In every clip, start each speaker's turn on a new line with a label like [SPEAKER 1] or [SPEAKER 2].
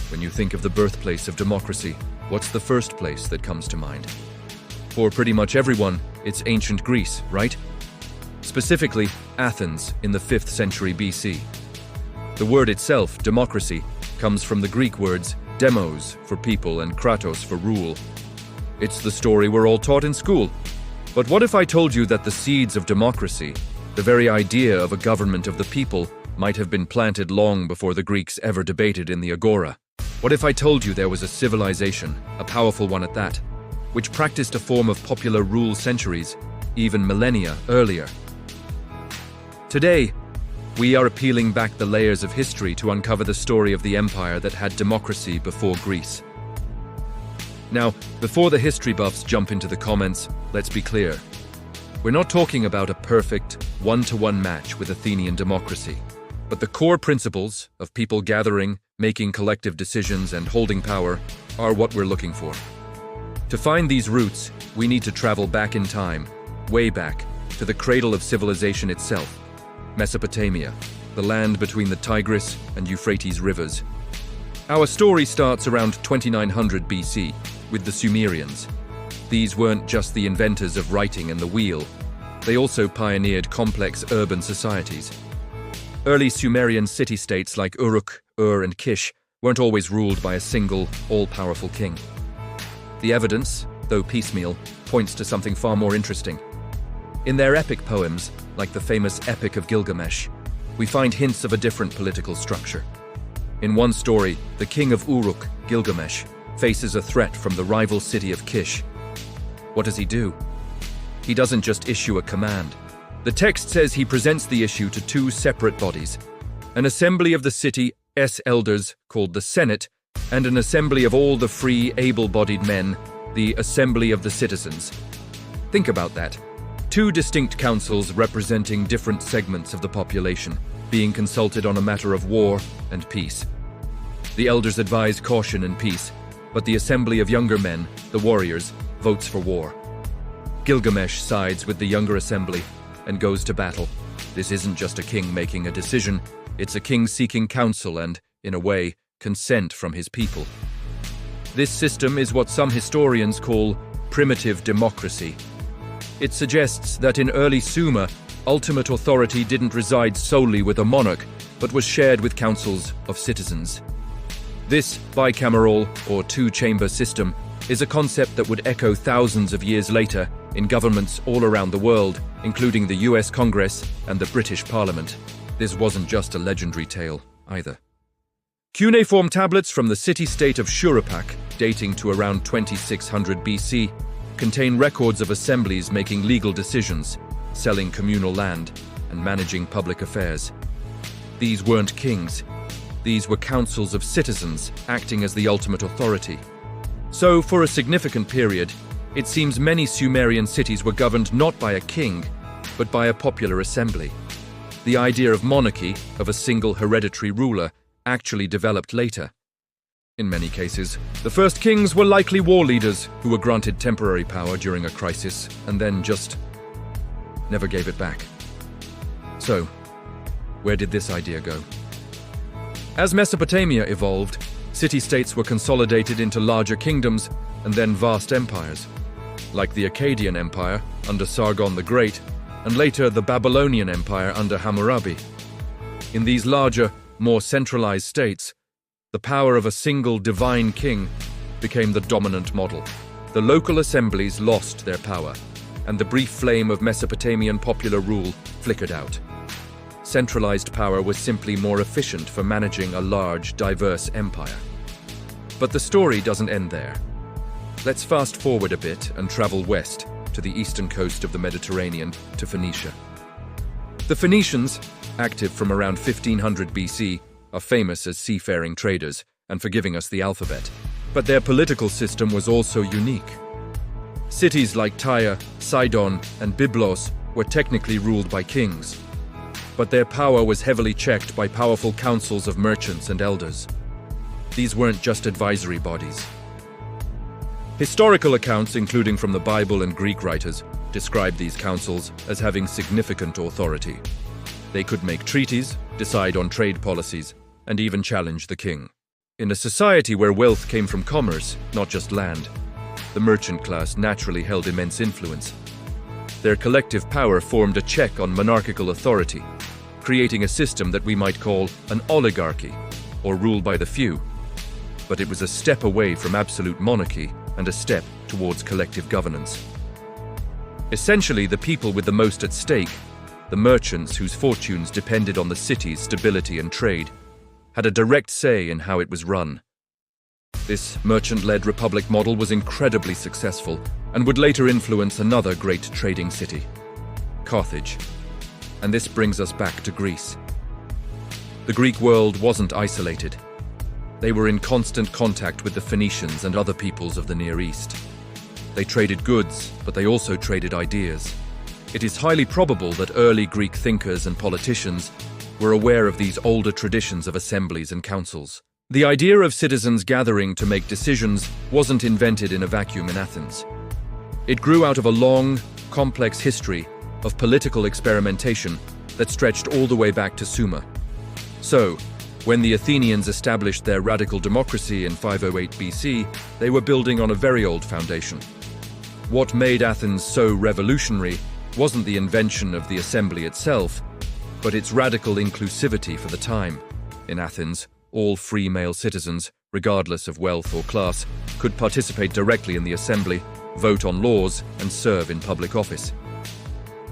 [SPEAKER 1] When you think of the birthplace of democracy, what's the first place that comes to mind? For pretty much everyone, it's ancient Greece, right? Specifically, Athens in the 5th century BC. The word itself, democracy, comes from the Greek words demos for people and kratos for rule. It's the story we're all taught in school. But what if I told you that the seeds of democracy, the very idea of a government of the people, might have been planted long before the Greeks ever debated in the agora? What if I told you there was a civilization, a powerful one at that, which practiced a form of popular rule centuries, even millennia earlier? Today, we are peeling back the layers of history to uncover the story of the empire that had democracy before Greece. Now, before the history buffs jump into the comments, let's be clear. We're not talking about a perfect, one-to-one match with Athenian democracy, but the core principles of people gathering, making collective decisions, and holding power are what we're looking for. To find these roots, we need to travel back in time, way back, to the cradle of civilization itself, Mesopotamia, the land between the Tigris and Euphrates rivers. Our story starts around 2900 BC, with the Sumerians. These weren't just the inventors of writing and the wheel, they also pioneered complex urban societies. Early Sumerian city-states like Uruk, Ur, and Kish weren't always ruled by a single, all-powerful king. The evidence, though piecemeal, points to something far more interesting. In their epic poems, like the famous Epic of Gilgamesh, we find hints of a different political structure. In one story, the king of Uruk, Gilgamesh, faces a threat from the rival city of Kish. What does he do? He doesn't just issue a command. The text says he presents the issue to two separate bodies, an assembly of the city's elders, called the Senate, and an assembly of all the free, able-bodied men, the Assembly of the Citizens. Think about that. Two distinct councils representing different segments of the population, being consulted on a matter of war and peace. The elders advise caution and peace, but the assembly of younger men, the warriors, votes for war. Gilgamesh sides with the younger assembly and goes to battle. This isn't just a king making a decision, it's a king seeking counsel and, in a way, consent from his people. This system is what some historians call primitive democracy. It suggests that in early Sumer, ultimate authority didn't reside solely with a monarch, but was shared with councils of citizens. This bicameral, or two-chamber system, is a concept that would echo thousands of years later in governments all around the world, including the US Congress and the British Parliament. This wasn't just a legendary tale, either. Cuneiform tablets from the city-state of Shuruppak, dating to around 2600 BC, contain records of assemblies making legal decisions, selling communal land, and managing public affairs. These weren't kings. These were councils of citizens acting as the ultimate authority. So, for a significant period, it seems many Sumerian cities were governed not by a king, but by a popular assembly. The idea of monarchy, of a single hereditary ruler, actually developed later. In many cases, the first kings were likely war leaders who were granted temporary power during a crisis and then just never gave it back. So, where did this idea go? As Mesopotamia evolved, city-states were consolidated into larger kingdoms and then vast empires, like the Akkadian Empire under Sargon the Great, and later the Babylonian Empire under Hammurabi. In these larger, more centralized states, the power of a single divine king became the dominant model. The local assemblies lost their power, and the brief flame of Mesopotamian popular rule flickered out. Centralized power was simply more efficient for managing a large, diverse empire. But the story doesn't end there. Let's fast forward a bit and travel west to the eastern coast of the Mediterranean to Phoenicia. The Phoenicians, active from around 1500 BC, are famous as seafaring traders and for giving us the alphabet. But their political system was also unique. Cities like Tyre, Sidon, and Byblos were technically ruled by kings, but their power was heavily checked by powerful councils of merchants and elders. These weren't just advisory bodies. Historical accounts, including from the Bible and Greek writers, describe these councils as having significant authority. They could make treaties, decide on trade policies, and even challenge the king. In a society where wealth came from commerce, not just land, the merchant class naturally held immense influence. Their collective power formed a check on monarchical authority, creating a system that we might call an oligarchy, or rule by the few. But it was a step away from absolute monarchy and a step towards collective governance. Essentially, the people with the most at stake, the merchants whose fortunes depended on the city's stability and trade, had a direct say in how it was run. This merchant-led republic model was incredibly successful and would later influence another great trading city, Carthage. And this brings us back to Greece. The Greek world wasn't isolated. They were in constant contact with the Phoenicians and other peoples of the Near East. They traded goods, but they also traded ideas. It is highly probable that early Greek thinkers and politicians were aware of these older traditions of assemblies and councils. The idea of citizens gathering to make decisions wasn't invented in a vacuum in Athens. It grew out of a long, complex history of political experimentation that stretched all the way back to Sumer. So, when the Athenians established their radical democracy in 508 BC, they were building on a very old foundation. What made Athens so revolutionary wasn't the invention of the assembly itself, but its radical inclusivity for the time. In Athens, all free male citizens, regardless of wealth or class, could participate directly in the assembly, vote on laws, and serve in public office.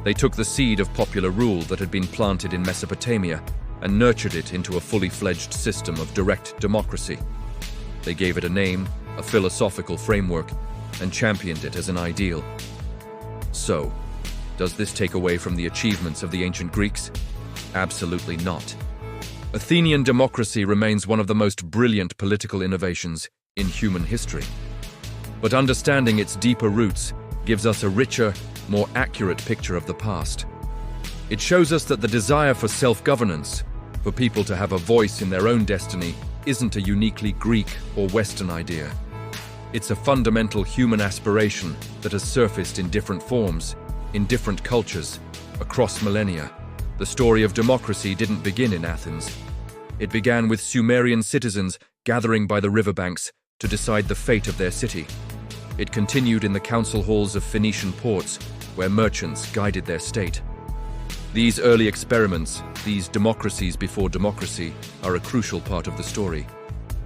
[SPEAKER 1] They took the seed of popular rule that had been planted in Mesopotamia and nurtured it into a fully fledged system of direct democracy. They gave it a name, a philosophical framework, and championed it as an ideal. So, does this take away from the achievements of the ancient Greeks? Absolutely not. Athenian democracy remains one of the most brilliant political innovations in human history. But understanding its deeper roots gives us a richer, more accurate picture of the past. It shows us that the desire for self-governance, for people to have a voice in their own destiny, isn't a uniquely Greek or Western idea. It's a fundamental human aspiration that has surfaced in different forms, in different cultures, across millennia. The story of democracy didn't begin in Athens. It began with Sumerian citizens gathering by the riverbanks to decide the fate of their city. It continued in the council halls of Phoenician ports, where merchants guided their state. These early experiments, these democracies before democracy, are a crucial part of the story.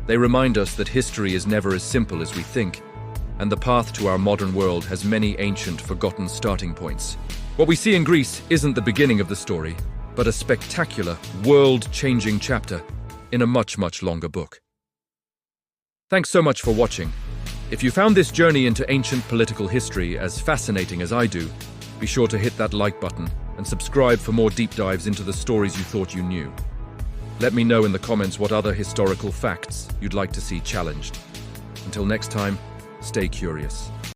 [SPEAKER 1] They remind us that history is never as simple as we think, and the path to our modern world has many ancient, forgotten starting points. What we see in Greece isn't the beginning of the story, but a spectacular, world-changing chapter in a much, much longer book. Thanks so much for watching. If you found this journey into ancient political history as fascinating as I do, be sure to hit that like button and subscribe for more deep dives into the stories you thought you knew. Let me know in the comments what other historical facts you'd like to see challenged. Until next time, stay curious.